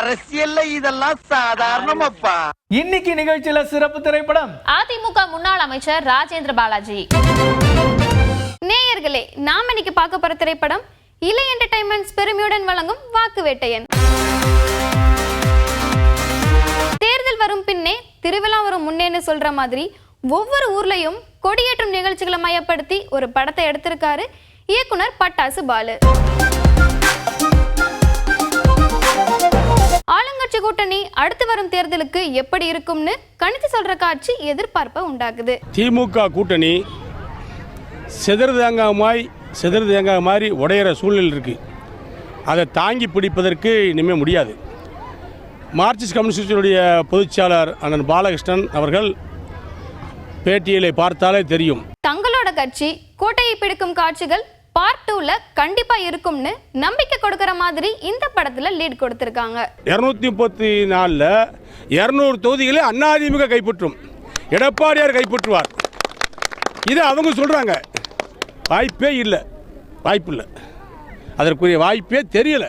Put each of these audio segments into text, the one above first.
அரசியல்ல இதெல்லாம் சாதாரணமாப்பா. இன்னைக்கு நிகழ்ச்சியில சிறப்பு திரைப்படம் அதிமுக முன்னாள் அமைச்சர் ராஜேந்திர பாலாஜி. நேயர்களே, நாம இன்னைக்கு பார்க்க போற திரைப்படம் இலை என்டர்டைன்மெண்ட்ஸ் பெருமையுடன் வழங்கும் வாக்கு வேட்டையன். தேர்தல் வரும் பின்னே திருவிழா வரும் முன்னேன்னு சொல்ற மாதிரி ஒவ்வொரு ஊர்லயும் கொடியேற்றும் நிகழ்ச்சிகளை மையப்படுத்தி ஒரு படத்தை எடுத்திருக்காரு இயக்குனர் பட்டாசு பாலு. ஆளுங்கட்சி கூட்டணி அடுத்து வரும் தேர்தலுக்கு எப்படி இருக்கும்னு கணித்து சொல்ற காட்சி எதிர்பார்ப்பை உண்டாக்குது. திமுக கூட்டணி செதறு தேங்காய் மாதிரி உடையிற சூழ்நிலை இருக்கு. அதை தாங்கி பிடிப்பதற்கு இனிமேல் முடியாது. மார்க்சிஸ்ட் கம்யூனிஸ்டுடைய பொதுச்செயலாளர் அண்ணன் பாலகிருஷ்ணன் அவர்கள் பேட்டியலை பார்த்தாலே தெரியும். தங்களோட கட்சி கோட்டையை பிடிக்கும் காட்சிகள் பார்ட் 2ல கண்டிப்பா இருக்கும்னு நம்பிக்கை கொடுக்கிற மாதிரி இந்த படத்துல லீட் கொடுத்திருக்காங்க. 234ல 200 தொகுதிகளை அதிமுக கைப்பற்றும், எடப்பாடியார் கைப்பற்றுவார். இது அவங்க சொல்றாங்க. வாய்ப்பே இல்லை, அதற்குரிய வாய்ப்பே தெரியல,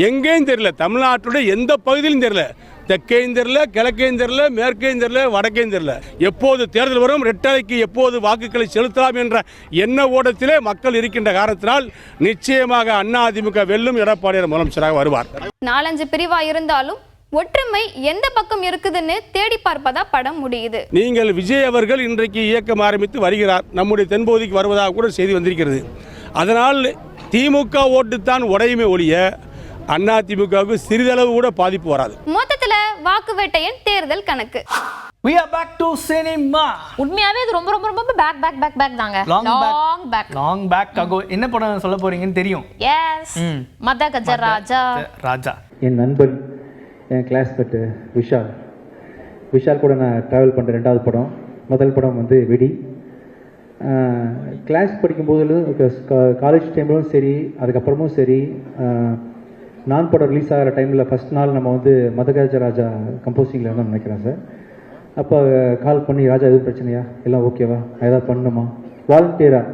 எங்கேயும் தெரியல. தமிழ்நாட்டுடைய எந்த பகுதியிலும் தெரியல. தெற்கையும் தெரியல, கிழக்கையும் தெரியல, மேற்கையும் தெரியல, வடக்கையும் தெரியல. எப்போது தேர்தல் வரும், ரெட்டலைக்கு எப்போது வாக்குகளை செலுத்தலாம் என்ற எண்ண ஓட்டத்திலே மக்கள் இருக்கின்ற காரணத்தினால் நிச்சயமாக அதிமுக வெல்லும், எடப்பாடியார் முதலமைச்சராக வருவார். 4-5 பிரிவா இருந்தாலும் ஒற்றுமை எந்த பக்கம் இருக்குதுன்னு தேடி பார்ப்பதா படம் முடியுது. நீங்கள் விஜய் அவர்கள் இன்றைக்கு இயக்கம் ஆரம்பித்து வருகிறார். நம்முடைய தென்பகுதிக்கு வருவதாக கூட செய்தி வந்திருக்கிறது. அதனால் திமுக ஓட்டு தான் உடையுமே ஒழிய அதிமுகவுக்கு சிறிதளவு கூட பாதிப்பு வராது. மொத்தத்துல வாக்கு வேட்டையன் தேர்தல் கணக்கு. We are back to cinema. உண்மையாவே இது ரொம்ப ரொம்ப ரொம்ப பேக் தாங்க. Long back ago. என்ன படம் சொல்ல போறீங்கன்னு தெரியும். Yes. மதகஜ ராஜா. என் நண்பன், என் கிளாஸ்மேட் விஷால் கூட நான் ட்ராவல் பண்ணுற 2வது படம். முதல் படம் வந்து வெடி. கிளாஸ் படிக்கும்போதும் காலேஜ் டைம்லும் சரி, அதுக்கப்புறமும் சரி, நான் படம் ரிலீஸ் ஆகிற டைமில் ஃபஸ்ட் நாள் நம்ம வந்து மதகஜ ராஜா கம்போசிங்கில் இருந்தால் நினைக்கிறேன் சார். அப்போ கால் பண்ணி, ராஜா எதுவும் பிரச்சனையா, எல்லாம் ஓகேவா, ஏதாவது பண்ணணுமா, வாலண்டியராக.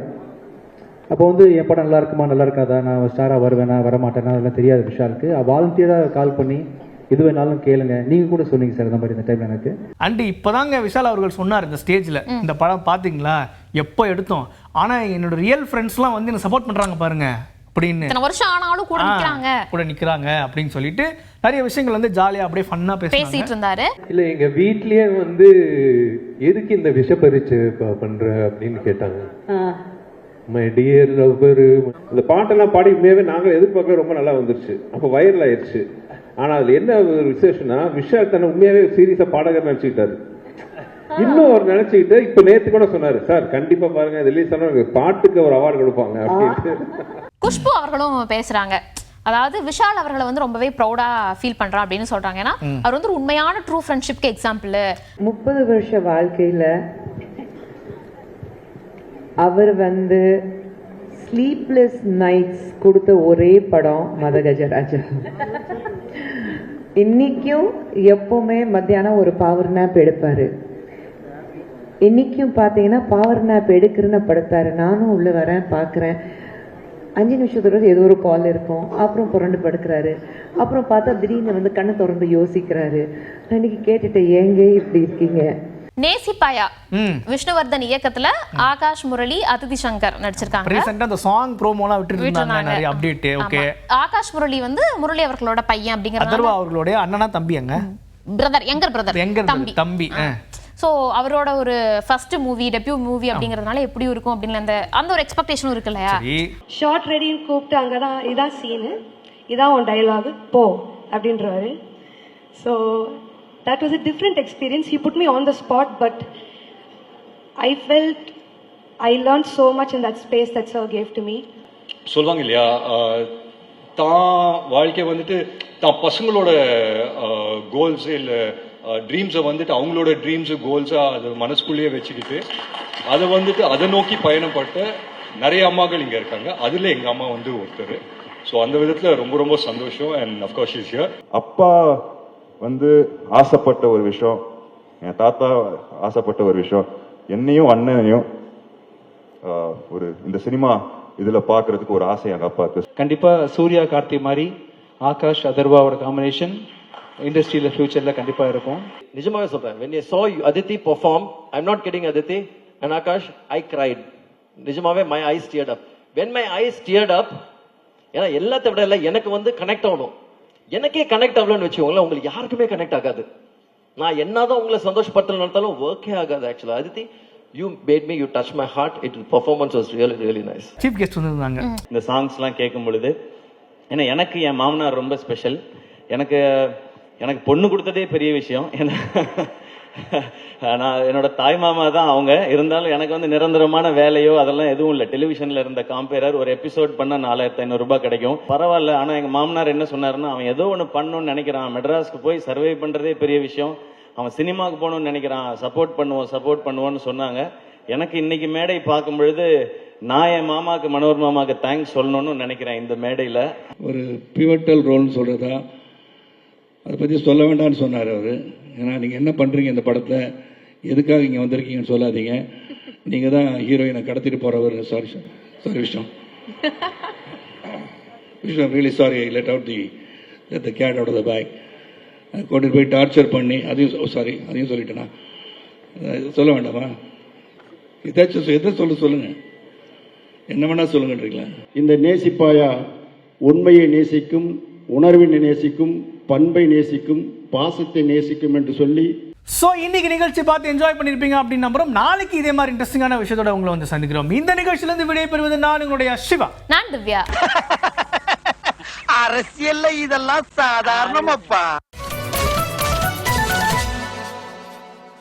அப்போ வந்து என் படம் நல்லா இருக்குமா, நல்லா இருக்காதா, நான் ஸ்டாராக வருவேனா வரமாட்டேன்னா அதெல்லாம் தெரியாது விஷாலுக்கு. வாலண்டியராக கால் பண்ணி எது வேணாலும் கேளுங்க, நீங்கள் கூட சொன்னீங்க சார் இந்த மாதிரி இந்த டைம் எனக்கு. அண்ட் இப்போதாங்க விஷால் அவர்கள் சொன்னார் இந்த ஸ்டேஜில், இந்த படம் பார்த்தீங்களா எப்போ எடுத்தோம், ஆனால் என்னோட ரியல் ஃப்ரெண்ட்ஸ்லாம் வந்து எனக்கு சப்போர்ட் பண்ணுறாங்க பாருங்க அப்படின்னு, வருஷம் ஆனாலும் கூட நிற்கிறாங்க அப்படின்னு சொல்லிட்டு நிறைய விஷயங்கள் வந்து ஜாலியாக அப்படியே ஃபன்னாக பேசிட்டு இருந்தாரு. இல்லை, எங்கள் வீட்லேயே வந்து எதுக்கு இந்த விஷப்பரிச்சு பண்ணுற அப்படின்னு கேட்டாங்க. மை டியர் லவ்வர், இந்த பாட்டெல்லாம் பாடி உண்மையாகவே நாங்கள் எதிர்பார்க்கல, ரொம்ப நல்லா வந்துருச்சு. அப்போ வைரல் ஆயிடுச்சு. ஆனால் அதில் என்ன ஒரு விசேஷம்னா, விஷால் தன்னை உண்மையாகவே சீரியஸாக பாடகர் நினச்சிக்கிட்டாரு. இன்னும் அவர் நினைச்சுக்கிட்டு இப்போ நேற்று கூட சொன்னாரு, சார் கண்டிப்பா பாருங்க ரிலீஸ் ஆனா பாட்டுக்கு ஒரு அவார்டு கொடுப்பாங்க அப்படின்ட்டு. குஷ்பு அவர்களும் பேசுறாங்க. அதாவது விஷால் அவர்களை வந்து ரொம்பவே ப்ரௌடா ஃபீல் பண்றா அப்படின்னு சொல்றாங்க. ஏன்னா அவர் வந்து உண்மையான ட்ரூ ஃப்ரெண்ட்ஷிப்க்கு எக்ஸாம்பிள். 30 வருஷ வாழ்க்கையில அவர் வந்து ஸ்லீப்லெஸ் நைட்ஸ் கொடுத்த ஒரே படம் மதகஜ ராஜா. இன்னைக்கும் எப்பவுமே மத்தியானம் ஒரு பவர் நேப் எடுப்பாரு. இன்னைக்கும் பார்த்தீங்கன்னா பவர் நேப் எடுக்கிறன்னு படுத்தாரு. நானும் உள்ள வரேன், பார்க்குறேன், 5 நிமிஷத்துக்கு ஏதோ ஒரு கால் இருக்கும், அப்புறம் புரண்டு படுக்கிறாரு. அப்புறம் பார்த்தா திடீர்னு வந்து கண்ணை திறந்து யோசிக்கிறாரு. நான் இன்னைக்கு கேட்டுட்டேன், ஏங்க இப்படி இருக்கீங்க. நேசிப்பாயா விஷ்ணுவர்தன் இயக்கத்துல ஆகாஷ் முரளி, அதிதி சங்கர் நடிச்சிருக்காங்க. ரீசன்ட்டா அந்த சாங் ப்ரோமோலாம் விட்டுருந்தாங்க, நிறைய அப்டேட். ஓகே, ஆகாஷ் முரளி வந்து முரளி அவர்களோட பையன் அப்படிங்கறது, அதர்வா அவர்களுடைய அண்ணனா தம்பிங்க, பிரதர், யங்கர் பிரதர், தம்பி. ஸோ அவரோட ஒரு ஃபர்ஸ்ட் மூவி, டெபியூ மூவி அப்படிங்கிறதுனால எப்படி இருக்கும் அப்படின்னு அந்த ஒரு எக்ஸ்பெக்டேஷனும் இருக்கு இல்லையா. ஷார்ட் ரெடின்னு கூப்பிட்டு அங்கதான் இதான் சீனு, இதான் உன் டைலாக் போ அப்படின்றவாரு. So that was a different experience. He put me on the spot, but I felt I learned so much in that space that sir gave to me. சொல்வாங்க இல்லையா, தான் வாழ்க்கை வந்துட்டு தான் பசங்களோட கோல்ஸ் இல்லை ட்ரீம்ஸை வந்துட்டு அவங்களோட ட்ரீம்ஸு கோல்ஸாக அது மனசுக்குள்ளேயே வச்சுக்கிட்டு அதை வந்துட்டு அதை நோக்கி பயணப்பட்ட நிறைய அம்மாக்கள் இங்கே இருக்காங்க. அதில் எங்கள் அம்மா வந்து ஒருத்தர். ஸோ அந்த விதத்தில் ரொம்ப ரொம்ப சந்தோஷம். And of course is here. அப்பா வந்து ஆசைப்பட்ட ஒரு விஷயம், என் தாத்தா ஆசைப்பட்ட ஒரு விஷயம், என்னையும் அண்ணனையும் ஒரு இந்த சினிமா இதில் பார்க்கறதுக்கு ஒரு ஆசை எங்கள் அப்பாவுக்கு. கண்டிப்பாக சூர்யா கார்த்தி மாதிரி ஆகாஷ் அதர்வாவோட காம்பினேஷன் இண்டஸ்ட்ரியில் ஃபியூச்சரில் கண்டிப்பாக இருக்கும். நிஜமாவே சொல்றேன், when I saw Aditi perform, I'm not kidding Aditi and Akash, I cried. நிஜமாவே my eyes teared up. When my eyes teared up, ஏன்னா எல்லாத்த விட இல்லை எனக்கு வந்து கனெக்ட் ஆகணும். எனக்கே கனெக்ட் ஆகலன்னு வச்சுக்கோங்களேன், உங்களுக்கு யாருக்குமே கனெக்ட் ஆகாது. நான் என்னதான் உங்களை சந்தோஷப்படுத்தல நடத்தாலும் ஒர்க்கே ஆகாது. ஆக்சுவலா Aditi, you made me, you touched my heart. It performance was really really nice. Chief guest வந்திருந்தாங்க. இந்த சாங்ஸ்லாம் கேட்கும் பொழுது ஏன்னா எனக்கு என் மாமனார் ரொம்ப ஸ்பெஷல். எனக்கு பொண்ணு கொடுத்ததே பெரிய விஷயம். ஏன்னா நான் என்னோட தாய் மாமா தான் அவங்க. இருந்தாலும் எனக்கு வந்து நிரந்தரமான வேலையோ அதெல்லாம் எதுவும் இல்லை. டெலிவிஷன்ல இருந்த காம்பேரர் ஒரு எபிசோட் பண்ண 4500 ரூபாய் கிடைக்கும், பரவாயில்ல. ஆனா எங்க மாமனார் என்ன சொன்னாருன்னா, அவன் ஏதோ ஒன்று பண்ணணும்னு நினைக்கிறான், மெட்ராஸ்க்கு போய் சர்வே பண்றதே பெரிய விஷயம், அவன் சினிமாவுக்கு போகணும்னு நினைக்கிறான், சப்போர்ட் பண்ணுவோம்னு சொன்னாங்க. எனக்கு இன்னைக்கு மேடை பார்க்கும் பொழுது நான் என் மாமாவுக்கு, மனோர் மாமாவுக்கு தேங்க்ஸ் சொல்லணும்னு நினைக்கிறேன். இந்த மேடையில் ஒரு பிவட்டல் ரோல்னு சொல்றதா அதை பற்றி சொல்ல வேண்டாம்னு சொன்னார் அவர். ஏன்னா நீங்கள் என்ன பண்ணுறீங்க இந்த படத்தை, எதுக்காக இங்கே வந்திருக்கீங்கன்னு சொல்லாதீங்க, நீங்கள் தான் ஹீரோயினை கடத்திட்டு போகிறவர். Sorry Vishnu, really sorry, I let out the cat out of the bag. கொண்டு போய் டார்ச்சர் பண்ணி அதையும் சொல்லிட்டேனா, சொல்ல வேண்டாமா? ஏதாச்சும் எதை சொல்லுங்கள், என்ன வேணா சொல்லுங்கன்றீங்களா? இந்த நேசிப்பாயா உண்மையை நேசிக்கும், உணர்வினை நேசிக்கும், பண்பை நேசிக்கும், பாசத்தை நேசிக்கும் என்று சொல்லி. ஸோ இன்னைக்கு நிகழ்ச்சி பார்த்து என்ஜாய் பண்ணியிருப்பீங்க அப்படின்னு நம்புறோம். நாளைக்கு இதே மாதிரி இன்ட்ரெஸ்டிங்கான விஷயத்தோட உங்களை வந்து சந்திக்கிறோம். இந்த நிகழ்ச்சியிலிருந்து விடைபெறுவது நான் உங்களுடைய சிவா. நான் திவ்யா. அரசியல்ல இதெல்லாம் சாதாரணமப்பா.